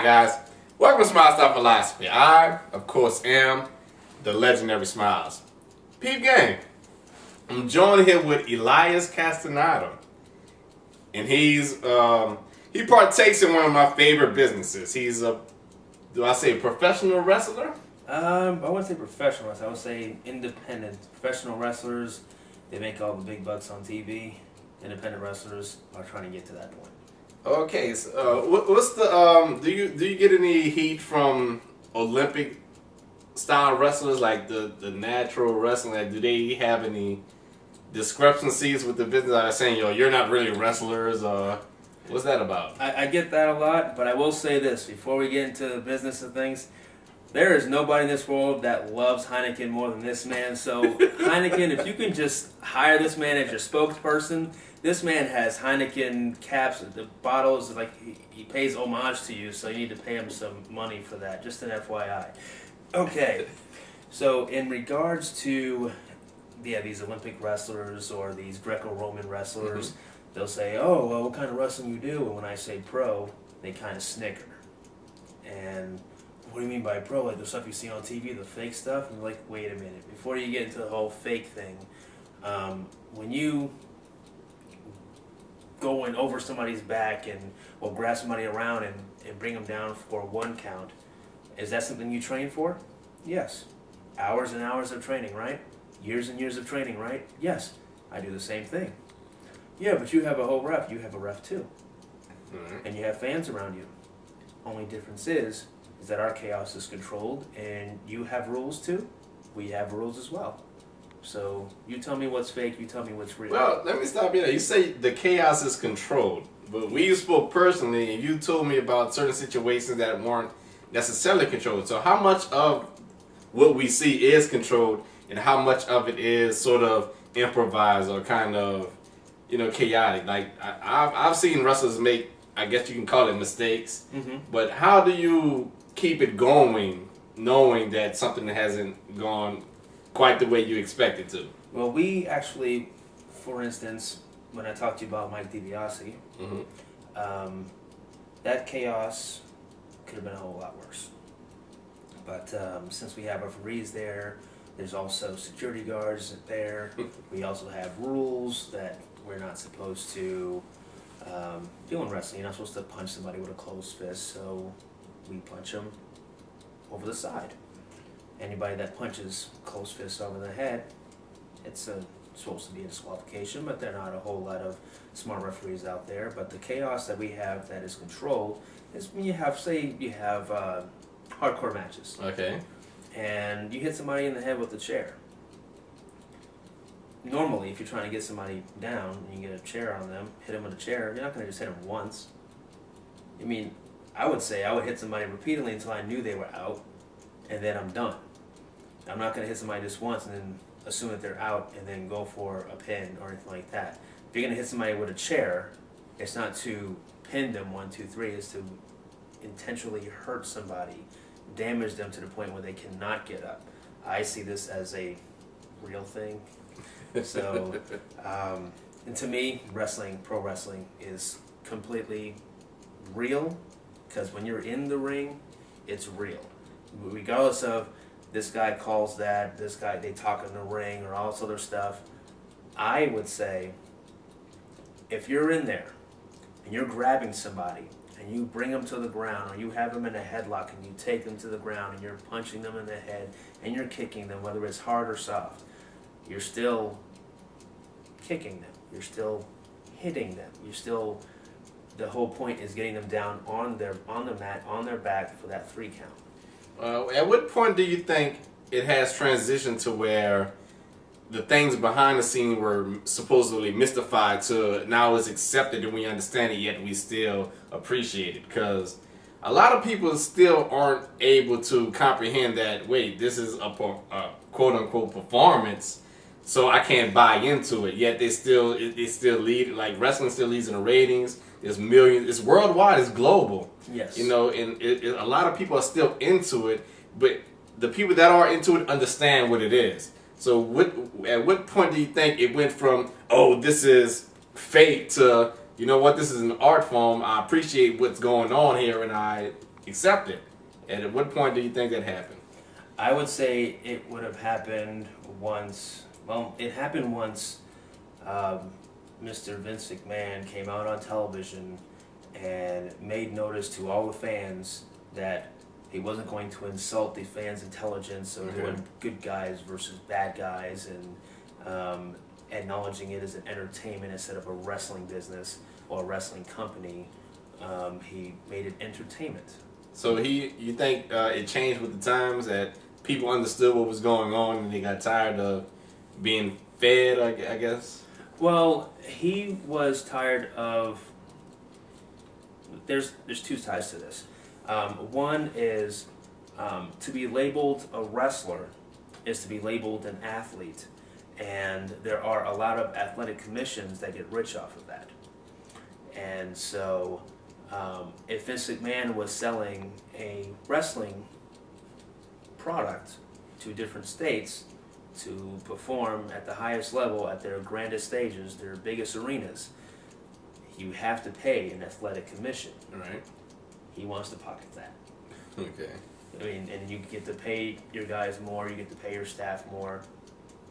guys. Welcome to Smile Style Philosophy. I, of course, am the Legendary SMYLZ. Peep gang. I'm joined here with Elias Casteneda. And he partakes in one of my favorite businesses. He's a, do I say professional wrestler? I wouldn't say professional wrestler. I would say independent. Professional wrestlers, they make all the big bucks on TV. Independent wrestlers are trying to get to that point. Okay, so what's the do you get any heat from Olympic style wrestlers like the natural wrestling? Like, do they have any discrepancies with the business that are saying, yo, you're not really wrestlers, or what's that about? I get that a lot, but I will say this before we get into the business of things. There is nobody in this world that loves Heineken more than this man. So Heineken, if you can just hire this man as your spokesperson, this man has Heineken caps, the bottles, like he pays homage to you, so you need to pay him some money for that, just an FYI. Okay, so in regards to these Olympic wrestlers or these Greco-Roman wrestlers, they'll say, oh, well, what kind of wrestling you do? And when I say pro, they kind of snicker. And what do you mean by pro? Like the stuff you see on TV, the fake stuff? And you're like, wait a minute. Before you get into the whole fake thing, when you go in over somebody's back or grab somebody around and bring them down for a 1 count, is that something you train for? Yes. Hours and hours of training, right? Years and years of training, right? Yes. I do the same thing. Yeah, but you have a whole ref. You have a ref too. And you have fans around you. Only difference is that our chaos is controlled, and you have rules too. We have rules as well. So you tell me what's fake, you tell me what's real. Well, let me stop you there. You say the chaos is controlled, but we spoke personally, and you told me about certain situations that weren't necessarily controlled. So how much of what we see is controlled, and how much of it is sort of improvised or kind of, chaotic? Like I've seen wrestlers make, I guess you can call it mistakes, but how do you keep it going knowing that something hasn't gone quite the way you expect it to? Well, we actually, for instance, when I talked to you about Mike DiBiase, that chaos could have been a whole lot worse. But since we have referees there, there's also security guards there. We also have rules that we're not supposed to do in wrestling. You're not supposed to punch somebody with a closed fist, so we punch them over the side. Anybody that punches closed fists over the head, it's supposed to be a disqualification, but there are not a whole lot of smart referees out there. But the chaos that we have that is controlled is when you have, hardcore matches. Okay. And you hit somebody in the head with a chair. Normally, if you're trying to get somebody down and you get a chair on them, hit them with a chair, you're not going to just hit them once. I mean, I would say I would hit somebody repeatedly until I knew they were out, and then I'm done. I'm not going to hit somebody just once and then assume that they're out and then go for a pin or anything like that. If you're going to hit somebody with a chair, it's not to pin them 1, 2, 3. It's to intentionally hurt somebody, damage them to the point where they cannot get up. I see this as a real thing. So, and to me, pro wrestling is completely real, because when you're in the ring, it's real. Regardless of this guy calls that, this guy, they talk in the ring, or all this other stuff, I would say, if you're in there and you're grabbing somebody and you bring them to the ground, or you have them in a headlock and you take them to the ground and you're punching them in the head and you're kicking them, whether it's hard or soft, you're still kicking them. You're still hitting them. The whole point is getting them down on the mat, on their back for that 3 count. At what point do you think it has transitioned to where the things behind the scene were supposedly mystified to now it's accepted and we understand it, yet we still appreciate it? Because a lot of people still aren't able to comprehend that, wait, this is a quote-unquote performance, so I can't buy into it. Yet it still lead, like wrestling still leads in the ratings. There's millions. It's worldwide. It's global. Yes. And a lot of people are still into it, but the people that are into it understand what it is. So at what point do you think it went from, oh, this is fake, to, you know what, this is an art form, I appreciate what's going on here, and I accept it. And at what point do you think that happened? I would say it would have happened once. Well, it happened once. Mr. Vince McMahon came out on television and made notice to all the fans that he wasn't going to insult the fans' intelligence or doing good guys versus bad guys, and acknowledging it as an entertainment instead of a wrestling business or a wrestling company. He made it entertainment. So you think it changed with the times, that people understood what was going on and they got tired of being fed, I guess? Well, he was tired of. There's two sides to this. One is to be labeled a wrestler is to be labeled an athlete, and there are a lot of athletic commissions that get rich off of that. And so, if Vince McMahon was selling a wrestling product to different states to perform at the highest level, at their grandest stages, their biggest arenas, you have to pay an athletic commission. Right. He wants to pocket that. Okay. I mean, and you get to pay your guys more, you get to pay your staff more.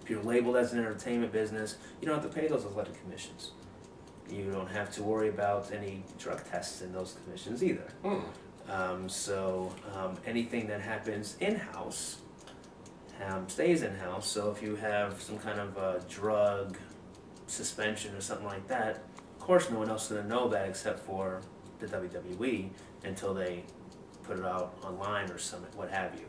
If you're labeled as an entertainment business, you don't have to pay those athletic commissions. You don't have to worry about any drug tests in those commissions either. Anything that happens in-house stays in-house. So if you have some kind of a drug suspension or something like that, of course no one else is going to know that except for the WWE until they put it out online or something, what have you.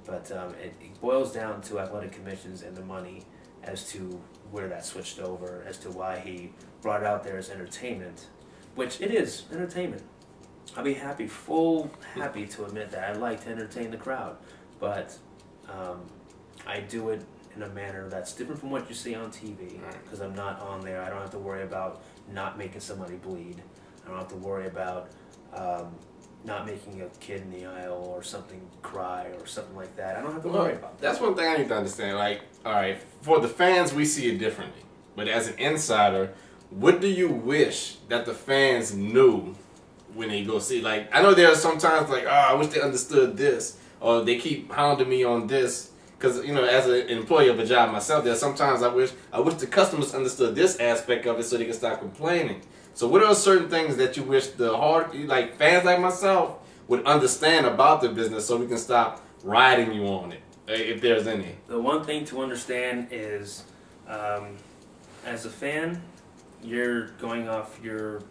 But it boils down to athletic commissions and the money as to where that switched over, as to why he brought it out there as entertainment, which it is entertainment. I'll be happy to admit that. I like to entertain the crowd, but I do it in a manner that's different from what you see on TV, because I'm not on there. I don't have to worry about not making somebody bleed. I don't have to worry about not making a kid in the aisle or something cry or something like that. I don't have to worry about that. That's one thing I need to understand. Like, all right, for the fans, we see it differently. But as an insider, what do you wish that the fans knew when they go see? Like, I know there are sometimes like, I wish they understood this, or they keep hounding me on this. Because, you know, as an employee of a job myself, there sometimes I wish the customers understood this aspect of it so they can stop complaining. So what are certain things that you wish the fans like myself would understand about the business so we can stop riding you on it, if there's any? The one thing to understand is, as a fan, you're going off your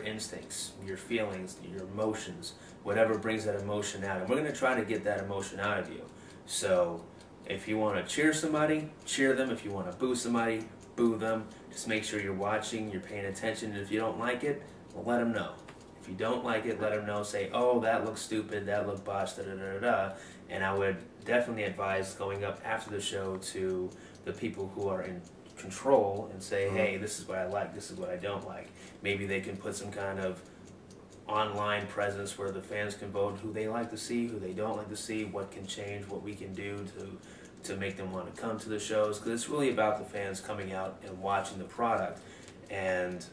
instincts, your feelings, your emotions, whatever brings that emotion out. And we're going to try to get that emotion out of you. So if you want to cheer somebody, cheer them. If you want to boo somebody, boo them. Just make sure you're watching, you're paying attention. And if you don't like it, well, let them know. If you don't like it, let them know. Say, oh, that looks stupid, that looked botched, da-da-da-da-da. And I would definitely advise going up after the show to the people who are in control and say, hey, this is what I like, this is what I don't like. Maybe they can put some kind of online presence where the fans can vote who they like to see, who they don't like to see, what can change, what we can do to make them want to come to the shows, because it's really about the fans coming out and watching the product. And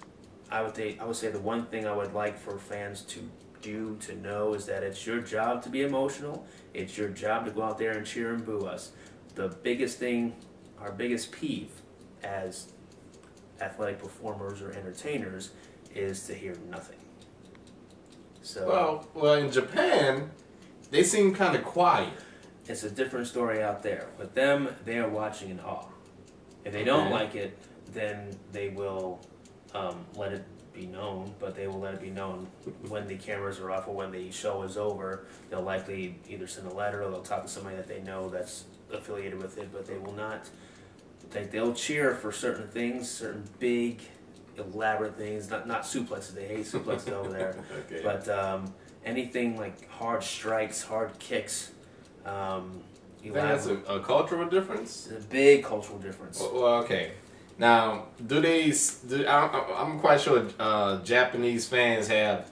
I would say the one thing I would like for fans to know is that it's your job to be emotional. It's your job to go out there and cheer and boo us. The biggest thing, our biggest peeve as athletic performers or entertainers is to hear nothing. So well, in Japan, they seem kind of quiet. It's a different story out there. With them, they are watching in awe. If they don't like it, then they will let it be known, but they will let it be known when the cameras are off or when the show is over. They'll likely either send a letter or they'll talk to somebody that they know that's affiliated with it, but they will not. They'll cheer for certain things, certain big, elaborate things, not suplexes. They hate suplexes over there. Okay. But anything like hard strikes, hard kicks. You think that's a cultural difference? It's a big cultural difference. Well, okay. Now, I'm quite sure Japanese fans have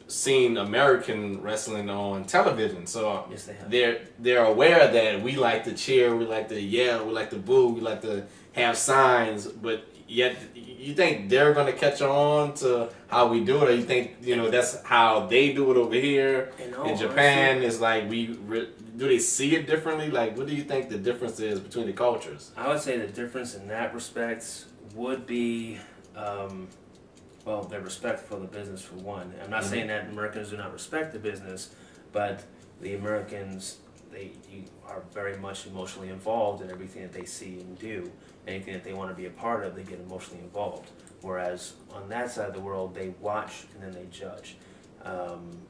seen American wrestling on television, so yes, they have. They're aware that we like to cheer, we like to yell, we like to boo, we like to have signs. But yet you think they're going to catch on to how we do it, or you think that's how they do it over here in Japan? Is like do they see it differently? Like, what do you think the difference is between the cultures? I would say the difference in that respect would be, well, their respect for the business for one. I'm not saying that Americans do not respect the business, but the Americans, you are very much emotionally involved in everything that they see and do. Anything that they want to be a part of, they get emotionally involved. Whereas on that side of the world, they watch and then they judge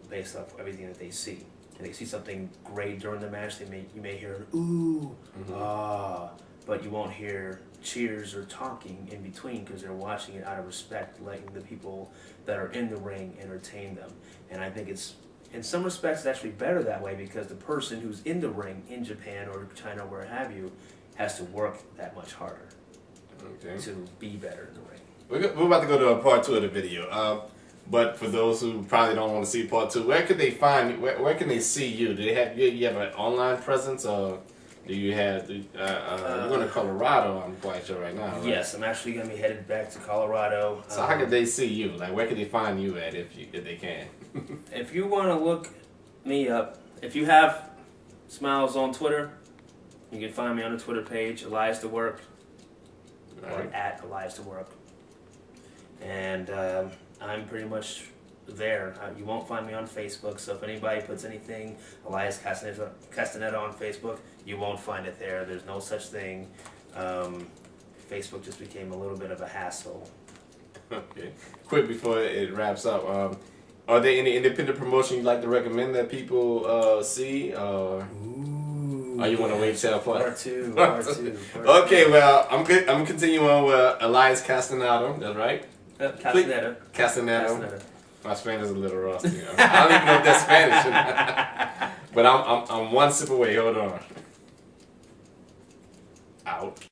based off everything that they see. And they see something great during the match, you may hear ooh, ah, but you won't hear cheers or talking in between because they're watching it out of respect, letting the people that are in the ring entertain them. And I think it's, in some respects, it's actually better that way because the person who's in the ring in Japan or China, where have you, has to work that much harder to be better in the ring. We're about to go to part 2 of the video. But for those who probably don't want to see part 2, where could they find you? Where can they see you? Do they have you have an online presence, or do you have? You're going to Colorado, I'm quite sure right now. Right? Yes, I'm actually going to be headed back to Colorado. So how could they see you? Like, where can they find you at if they can? If you want to look me up, if you have SMYLZ on Twitter, you can find me on the Twitter page, Elias to Work, or at Elias to Work. And I'm pretty much there. You won't find me on Facebook, so if anybody puts anything Elias Casteneda on Facebook, you won't find it there. There's no such thing. Facebook just became a little bit of a hassle. Okay. Quick before it wraps up, are there any independent promotion you'd like to recommend that people see? Or you want to wait till part 2? Okay, well, I'm continuing on with Elias Casteneda. That's right. Casteneda. My Spanish is a little rusty. I don't even know if that's Spanish or not. But I'm one sip away. Hold on. Out.